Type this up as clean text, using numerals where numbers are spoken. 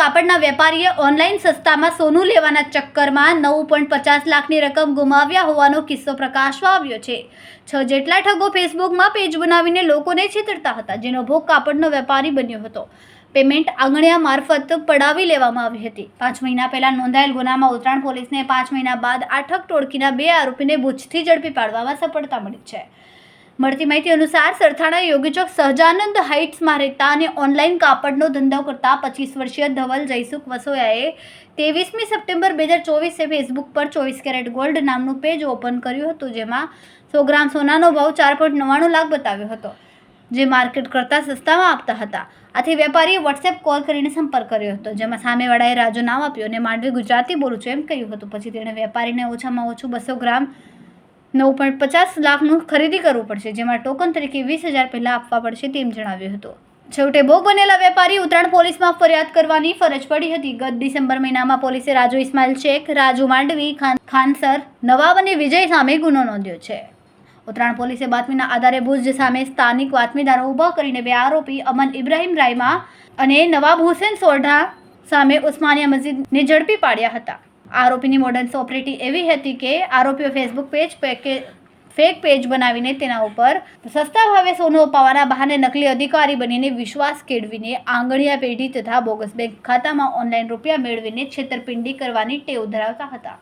કાપડના વેપારીએ ઓનલાઈન સસ્તામાં સોનું લેવાના ચક્કરમાં 9.50 લાખની રકમ ગુમાવ્યા હોવાનો કિસ્સો પ્રકાશમાં આવ્યો છે. 6 જેટલા ઠગો ફેસબુકમાં પેજ બનાવીને લોકોને છેતરતા હતા, જેનો ભોગ કાપડનો વેપારી બન્યો હતો. પેમેન્ટ આંગણિયા મારફત પડાવી લેવામાં આવી હતી. 5 મહિના પહેલા નોંધાયેલ ગુનામાં ઉત્તરાયણ પોલીસને 5 મહિના બાદ આ ઠગ ટોળકીના 2 આરોપીને ભૂજથી ઝડપી પાડવામાં સફળતા મળી છે. મળતી માહિતી અનુસાર સરથાણા યોગીચોક સહજાનંદ હાઇટ્સમાં રહેતા અને ઓનલાઈન કાપડનો ધંધો કરતા 25 વર્ષીય ધવલ જયસુખ વસોયાએ 23મી સપ્ટેમ્બર 2024 ફેસબુક પર 24 કેરેટ ગોલ્ડ નામનું પેજ ઓપન કર્યું હતું, જેમાં 100 ગ્રામ સોનાનો ભાવ 4.99 લાખ બતાવ્યો હતો, જે માર્કેટ કરતાં સસ્તામાં આપતા હતા. આથી વેપારીએ વોટ્સએપ કોલ કરીને સંપર્ક કર્યો હતો, જેમાં સામેવાળાએ રાજુ નામ આપ્યું અને માંડવી ગુજરાતી બોલું છું એમ કહ્યું હતું. પછી તેણે વેપારીને ઓછામાં ઓછું 200 ગ્રામ 9.50 લાખનું ખરીદી કરવું પડશે, જેમાં ટોકન તરીકે 20,000 પહેલાં આપવા પડશે તેમ જણાવ્યું હતું. છેવટે ભોગ બનેલા વેપારી ઉત્તરાયણ પોલીસમાં ફરિયાદ કરવાની ફરજ પડી હતી. ગત ડિસેમ્બર મહિનામાં પોલીસે રાજુ ઇસ્માઇલ શેખ, રાજુ માંડવી, ખાનસર નવાબ અને વિજય સામે ગુનો નોંધ્યો છે. ઉત્તરાયણ પોલીસે બાતમીના આધારે ભુજ સામે સ્થાનિક બાતમીદારો ઊભા કરીને 2 આરોપી અમન ઇબ્રાહિમ રાયમા અને નવાબ હુસેન સોઢા સામે ઉસ્માનિયા મસ્જિદને ઝડપી પાડ્યા હતા. આરોપીની મોડસ ઓપરેટી એવી હતી કે આરોપીઓ ફેસબુક ફેક પેજ બનાવીને તેના ઉપર સસ્તા ભાવે સોનું અપાવવાના બહાને નકલી અધિકારી બનીને વિશ્વાસ કેળવીને આંગણિયા પેઢી તથા બોગસ બેંક ખાતામાં ઓનલાઈન રૂપિયા મેળવીને છેતરપિંડી કરવાની ટેવ ધરાવતા હતા.